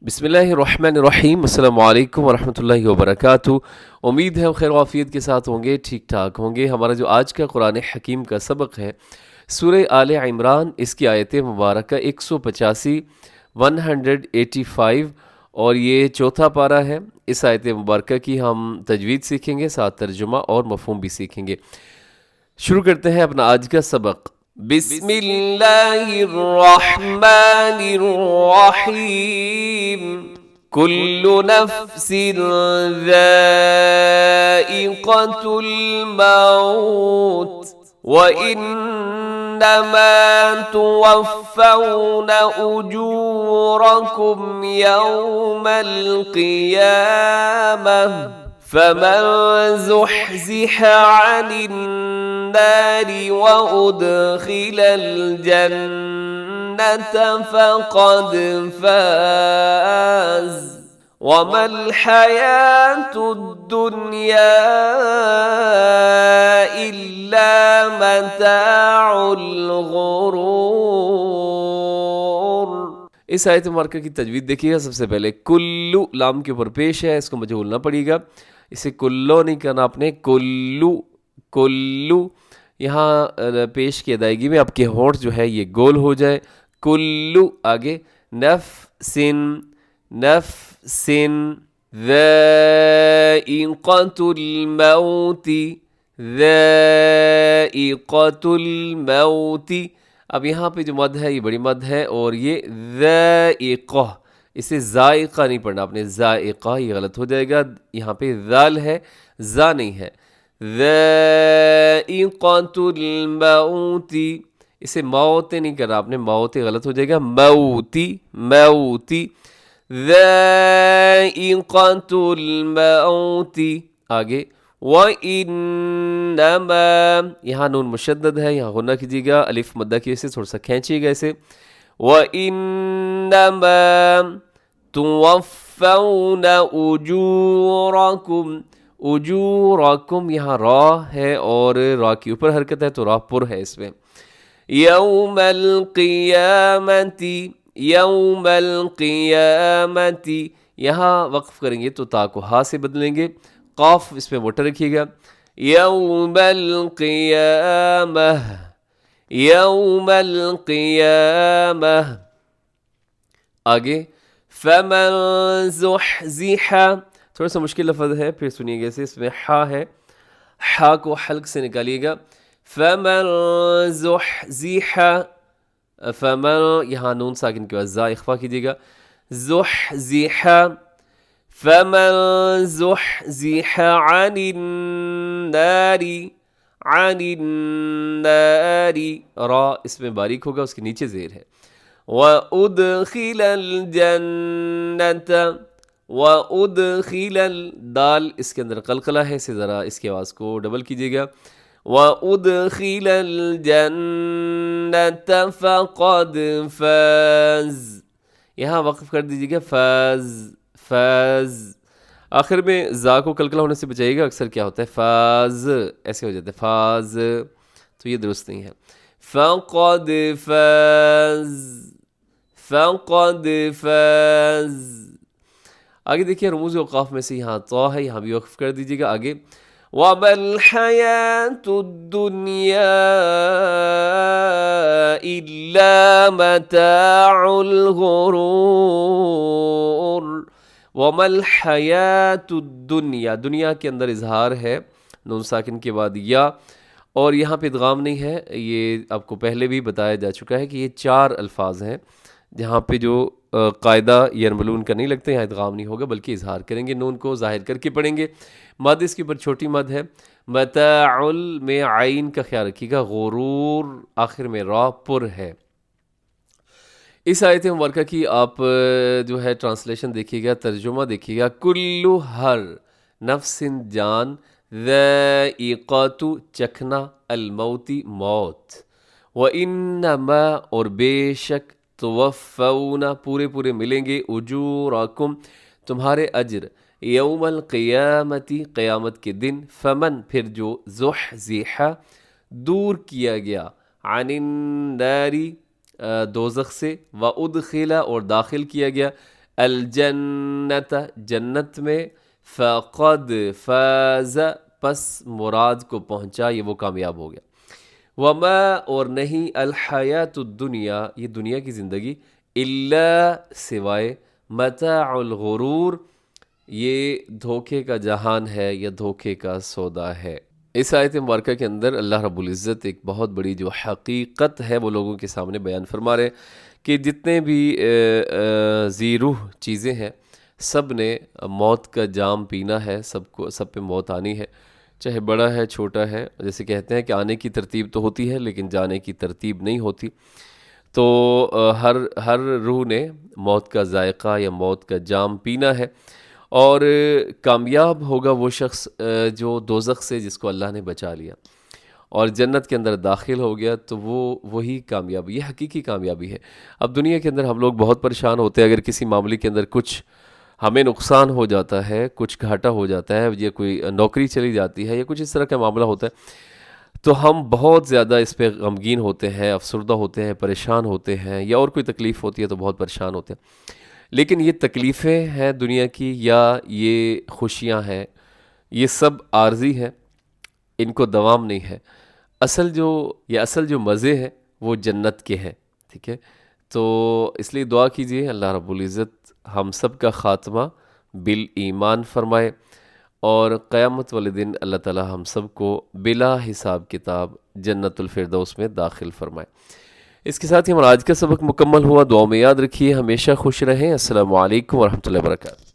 बिस्मिल्लाहिर्रहमानिर्रहीम अस्सलाम वालेकुम वरहमतुल्लाहि वबरकातुहू। उम्मीद है खैर वाफ़ियत के साथ होंगे, ठीक ठाक होंगे। हमारा जो आज का कुरान हकीम का सबक है सूरह आले इमरान, इसकी आयत मुबारक 185 185 और ये चौथा पारा है। इस आयत मुबारक की हम तजवीद सीखेंगे, साथ तर्जुमा और मफ़हूम भी सीखेंगे। शुरू करते हैं अपना आज का सबक। बिस्मिल्लाहिर्रहमानिर्रहीम। कुल्लु नफ्सिन ज़ाइक़तुल मौत व इन्नमा तुवफ़्फ़ौन उजूरकुम यौमल क़ियामह फमन ज़ुहज़िह अनिन नारि व उद्खिलल जन्नत फ़क़द फ़ाज़ वमल हयातुद्दुन्या इल्ला मताउल गुरूर। इस आयत मुबारक की तजवीद देखिएगा। सबसे पहले कुल्लू लाम के ऊपर पेश है, इसको मजहूल ना पड़ेगा, इसे कुल्लो नहीं करना आपने, कुल्लू कुल्लू। यहाँ पेश की अदायगी में आपके होंठ जो है ये गोल हो जाए। कुल्लू आगे नफ़्सिन नफ़्सिन ज़ाइक़तुल मौति ज़ाइक़तुल मौति। अब यहाँ पे जो मद है ये बड़ी मद है और ये ज़ाइक़ा, इसे ज़ाइक़ा नहीं पढ़ना आपने, ज़ाइक़ा ये गलत हो जाएगा। यहाँ पे ज़ाल है, ज़ा नहीं है। ज़ाइक़तुल मौति, इसे मौते नहीं करना आपने, मौते गलत हो जाएगा, मौती मौती। ज़ाइक़तुल मौति आगे व इन्नमा, यहाँ नून मुशद्दद है, यहाँ गुन्ना कीजिएगा, अलिफ मद्दा की वजह से थोड़ा सा खींचिएगा इसे। व इन्नमा तुवफ़्फ़ौन उजूरकुम, उजूरकुम यहाँ रा है और रा के ऊपर हरकत है तो रा पुर है इसमें। यौमल क़ियामती, यौमल क़ियामती, यहाँ वक्फ़ करेंगे तो ता को हा से बदलेंगे, क़ाफ इसमें मोटा रखिएगा। यौमल क़ियामह, यौमल क़ियामह आगे फमन ज़ुहज़िहा, थोड़ा सा मुश्किल लफ्ज़ है, फिर सुनिएगा इसे, इसमें हा है, हा को हल्क से निकालिएगा। फमन ज़ुहज़िहा, फमन यहाँ नून साकिन के बाद ज़ा इख्फा कीजिएगा, ज़ुहज़िहा फमन ज़ुहज़िहा अनिन नारि, अनिन नारि, रा इसमें बारीक होगा, उसके नीचे ज़ेर है। व उद्खिलल जन्नत, व उद्खिलल, दाल इसके अंदर कलकला है, इसे ज़रा इसकी आवाज़ को डबल कीजिएगा। व उद्खिलल जन्नत फ़क़द फ़ाज़, यहाँ वक़्फ़ कर दीजिएगा, फ़ाज़ फ़ाज़, आखिर में ज़ा को कलकला होने से बचाइएगा, अक्सर क्या होता है फ़ाज़ ऐसे हो जाता है, फ़ाज़, तो ये दुरुस्त नहीं है। फ़क़द फ़ाज़, फ़क़द फ़ाज़ आगे देखिए रमूज़ औक़ाफ़ में से यहाँ तो है, यहाँ भी वक़्फ़ कर दीजिएगा। आगे वमल हयातुद्दुन्या इल्ला मताउल गुरूर। वमल हयातुद्दुन्या, दुनिया के अंदर इजहार है नून साकिन के बाद या, और यहाँ पे इदगाम नहीं है, ये आपको पहले भी बताया जा चुका है कि ये चार अल्फाज हैं जहाँ पे जो कायदा यरमलून का नहीं लगता, यहाँ इदगाम नहीं होगा बल्कि इजहार करेंगे, नून को ज़ाहिर करके पढ़ेंगे। मद इसके ऊपर छोटी मद है, मताउल में आइन का ख्याल रखिएगा, गुरूर आखिर में रा पुर है। इस आयत मुबारक की आप जो है ट्रांसलेशन देखिएगा, तर्जुमा देखिएगा। कुल्लु हर, नफ्सिन जान, ज़ाइक़तु चखना, अलमौती मौत, व इन्नमा और बेशक, तुवफ़्फ़ौना पूरे पूरे मिलेंगे, उजूरकुम तुम्हारे अज्र, यौमल क़ियामती क़यामत के दिन, फमन फिर जो, ज़ुहज़िहा दूर किया गया, अनिन नारी दोज़ख से, व उद्खिला और दाखिल किया गया, الجنت جنت میں، فقد فاز پس مراد کو پہنچا، یہ وہ کامیاب ہو گیا، وما اور نہیں، الحیات الدنیا یہ دنیا کی زندگی، الا سوائے، متاع الغرور یہ دھوکے کا جہان ہے یا دھوکے کا سودا ہے۔ اس آیت مبارکہ کے اندر اللہ رب العزت ایک بہت بڑی جو حقیقت ہے وہ لوگوں کے سامنے بیان فرما رہے ہیں کہ جتنے بھی ذی روح چیزیں ہیں سب نے موت کا جام پینا ہے، سب پہ موت آنی ہے، چاہے بڑا ہے چھوٹا ہے۔ جیسے کہتے ہیں کہ آنے کی ترتیب تو ہوتی ہے لیکن جانے کی ترتیب نہیں ہوتی، تو ہر روح نے موت کا ذائقہ یا موت کا جام پینا ہے، اور کامیاب ہوگا وہ شخص جو دوزخ سے جس کو اللہ نے بچا لیا اور جنت کے اندر داخل ہو گیا، تو وہی کامیابی، یہ حقیقی کامیابی ہے۔ اب دنیا کے اندر ہم لوگ بہت پریشان ہوتے ہیں، اگر کسی معاملے کے اندر کچھ ہمیں نقصان ہو جاتا ہے، کچھ گھاٹا ہو جاتا ہے، یا کوئی نوکری چلی جاتی ہے یا کچھ اس طرح کا معاملہ ہوتا ہے، تو ہم بہت زیادہ اس پہ غمگین ہوتے ہیں، افسردہ ہوتے ہیں، پریشان ہوتے ہیں، یا اور کوئی تکلیف ہوتی ہے تو بہت پریشان ہوتے ہیں۔ لیکن یہ تکلیفیں ہیں دنیا کی یا یہ خوشیاں ہیں، یہ سب عارضی ہیں، ان کو دوام نہیں ہے۔ اصل جو مزے ہیں وہ جنت کے ہیں، ٹھیک ہے؟ تو اس لیے دعا کیجئے اللہ رب العزت ہم سب کا خاتمہ بالایمان فرمائے، اور قیامت والے دن اللہ تعالی ہم سب کو بلا حساب کتاب جنت الفردوس میں داخل فرمائے۔ اس کے ساتھ ہی ہمارا آج کا سبق مکمل ہوا۔ دعاؤں میں یاد رکھیے، ہمیشہ خوش رہیں۔ السلام علیکم ورحمۃ اللہ وبرکاتہ۔